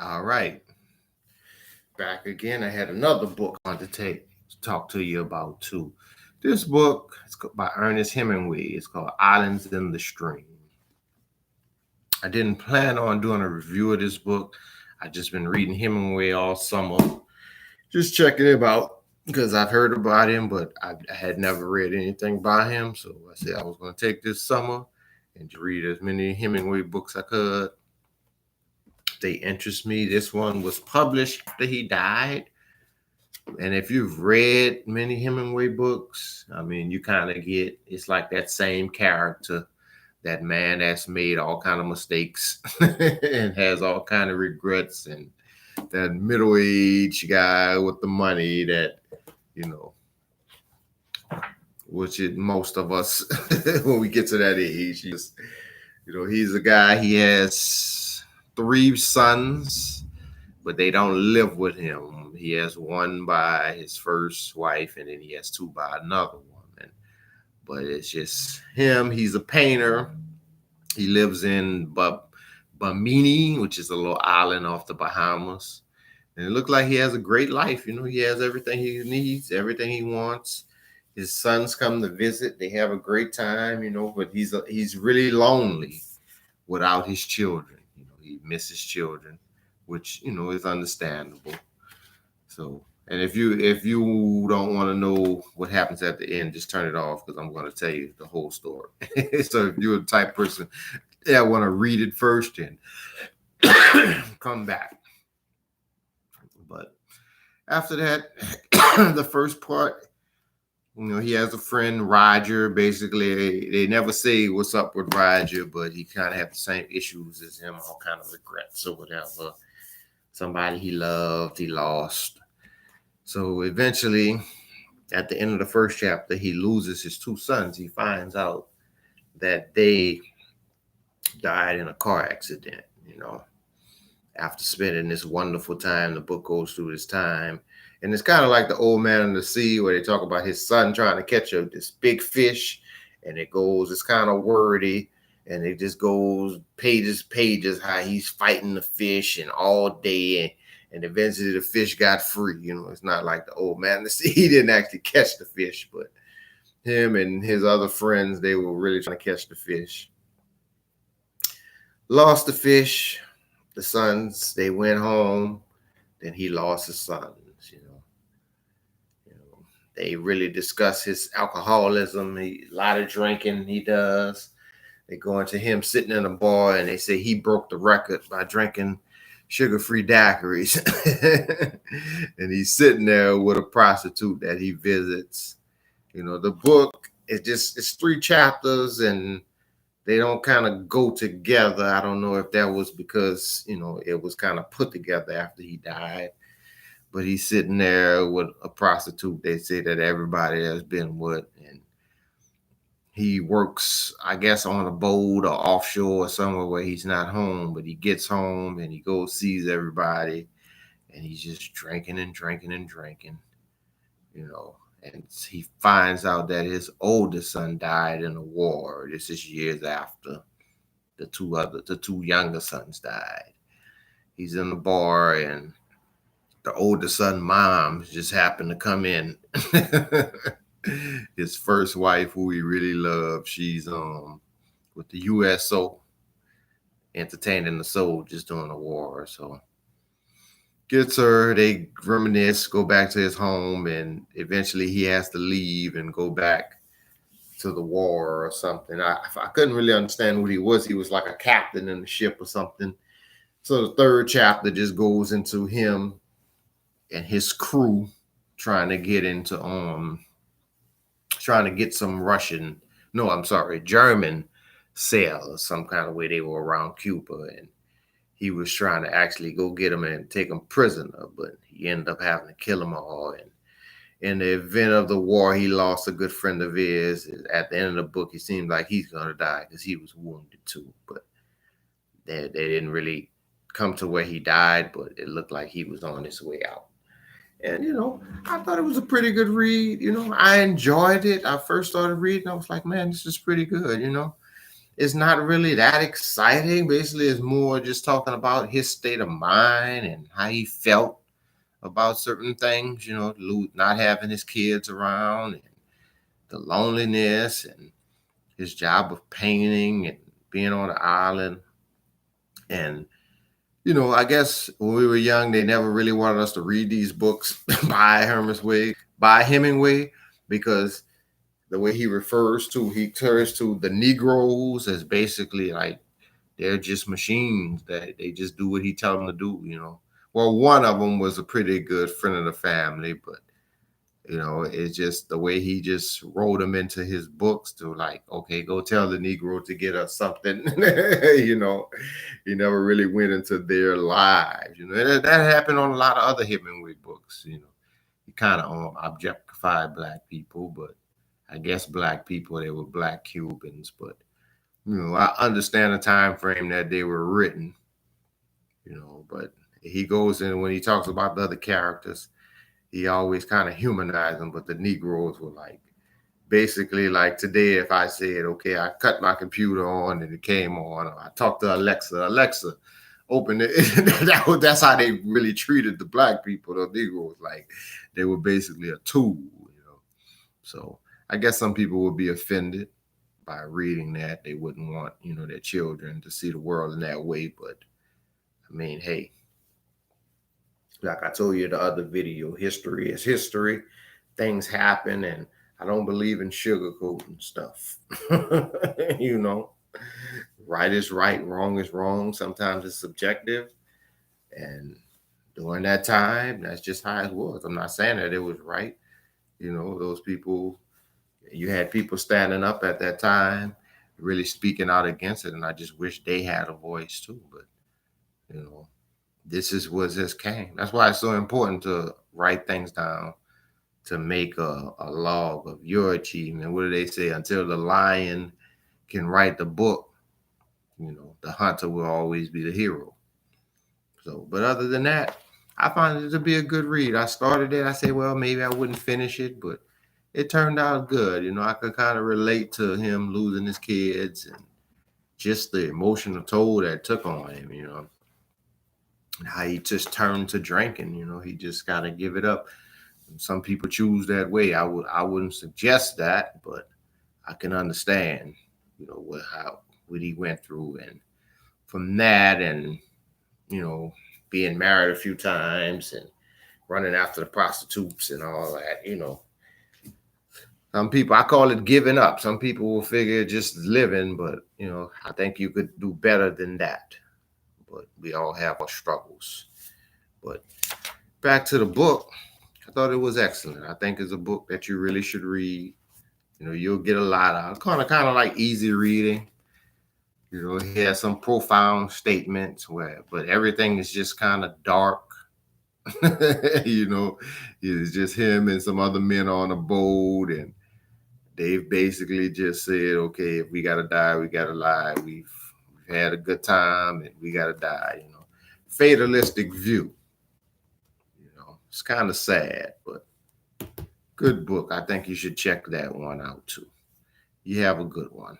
All right, back again. I had another book I wanted to talk to you about too. This book is by Ernest Hemingway. It's called Islands in the Stream. I didn't plan on doing a review of this book. I just been reading Hemingway all summer, just checking him out because I've heard about him, but I had never read anything by him. So I said I was going to take this summer and read as many Hemingway books I could. They interest me. This one was published after he died. And if you've read many Hemingway books, I mean, you kind of get it's like that same character, that man that's made all kind of mistakes and has all kind of regrets, and that middle-aged guy with the money that you know, which is most of us when we get to that age. He's a guy. He has three sons, but they don't live with him. He has one by his first wife, and then he has two by another woman. But it's just him. He's a painter. He lives in Bimini, which is a little island off the Bahamas. And it looks like he has a great life. He has everything he needs, everything he wants. His sons come to visit. They have a great time, but he's really lonely without his children. He misses children, which, is understandable. So, and if you don't want to know what happens at the end, just turn it off because I'm going to tell you the whole story. So if you're the type person that want to read it first and come back. But after that, the first part, he has a friend, Roger. Basically, they never say what's up with Roger, but he kind of have the same issues as him, all kind of regrets or whatever. Somebody he loved, he lost. So eventually, at the end of the first chapter, he loses his two sons. He finds out that they died in a car accident, After spending this wonderful time, the book goes through this time. And it's kind of like the Old Man in the Sea, where they talk about his son trying to catch this big fish. And it's kind of wordy. And it just goes pages, how he's fighting the fish and all day. And eventually the fish got free. It's not like the Old Man in the Sea. He didn't actually catch the fish, but him and his other friends, they were really trying to catch the fish. Lost the fish. The sons, they went home. Then he lost his sons. They really discuss his alcoholism. A lot of drinking he does. They go into him sitting in a bar, and they say he broke the record by drinking sugar-free daiquiris. And he's sitting there with a prostitute that he visits. The book it's three chapters, and they don't kind of go together. I don't know if that was because, it was kind of put together after he died. But he's sitting there with a prostitute they say that everybody has been with. And he works, I guess, on a boat or offshore or somewhere where he's not home. But he gets home and he goes, sees everybody. And he's just drinking and drinking and drinking, And he finds out that his oldest son died in a war. This is years after the two younger sons died. He's in the bar, and the older son mom just happened to come in. His first wife, who he really loved, she's with the USO, entertaining the soldiers during the war. So gets her, they reminisce, go back to his home, and eventually he has to leave and go back to the war or something. I couldn't really understand what he was. He was like a captain in the ship or something. So the third chapter just goes into him and his crew trying to get some German sailors, some kind of way they were around Cuba, and he was trying to actually go get them and take them prisoner, but he ended up having to kill them all. And in the event of the war, he lost a good friend of his. At the end of the book, it seemed like he's going to die because he was wounded too, but they didn't really come to where he died, but it looked like he was on his way out. And, I thought it was a pretty good read. I enjoyed it. I first started reading. I was like, man, this is pretty good, it's not really that exciting. Basically, it's more just talking about his state of mind and how he felt about certain things, not having his kids around and the loneliness and his job of painting and being on the island. And, I guess when we were young, they never really wanted us to read these books by Hemingway, because the way he turns to the Negroes as basically like they're just machines that they just do what he tell them to do. Well, one of them was a pretty good friend of the family, but it's just the way he just wrote them into his books to like, okay, go tell the Negro to get us something. He never really went into their lives. That happened on a lot of other Hemingway books. He kind of objectified black people, but I guess black people, they were black Cubans. But I understand the time frame that they were written. But he goes in when he talks about the other characters, he always kind of humanized them. But the Negroes were like, basically like today, if I said, okay, I cut my computer on and it came on, or I talked to Alexa, open it. That's how they really treated the black people, the Negroes. Like they were basically a tool. So I guess some people would be offended by reading that. They wouldn't want, their children to see the world in that way. But I mean, hey, like I told you in the other video, history is history. Things happen, and I don't believe in sugarcoating stuff. you know, right is right, wrong is wrong. Sometimes it's subjective, and during that time, that's just how it was. I'm not saying that it was right. Those people, you had people standing up at that time, really speaking out against it, and I just wish they had a voice too. But you know, this is what just came. That's why it's so important to write things down, to make a log of your achievement. What do they say? Until the lion can write the book, the hunter will always be the hero. So, but other than that, I found it to be a good read. I started it. I said, well, maybe I wouldn't finish it, but it turned out good. I could kind of relate to him losing his kids and just the emotional toll that it took on him, how he just turned to drinking. He just got to give it up. Some people choose that way. I wouldn't suggest that, but I can understand, what he went through, and from that, and being married a few times and running after the prostitutes and all that. Some people, I call it giving up. Some people will figure just living, but I think you could do better than that. But we all have our struggles. But back to the book, I thought it was excellent. I think it's a book that you really should read. You'll get a lot out. Kind of like easy reading. He has some profound statements but everything is just kind of dark. It's just him and some other men on a boat, and they've basically just said, okay, if we gotta die, we gotta lie. We've had a good time, and we gotta die. Fatalistic view. It's kind of sad, but good book. I think you should check that one out too. You have a good one.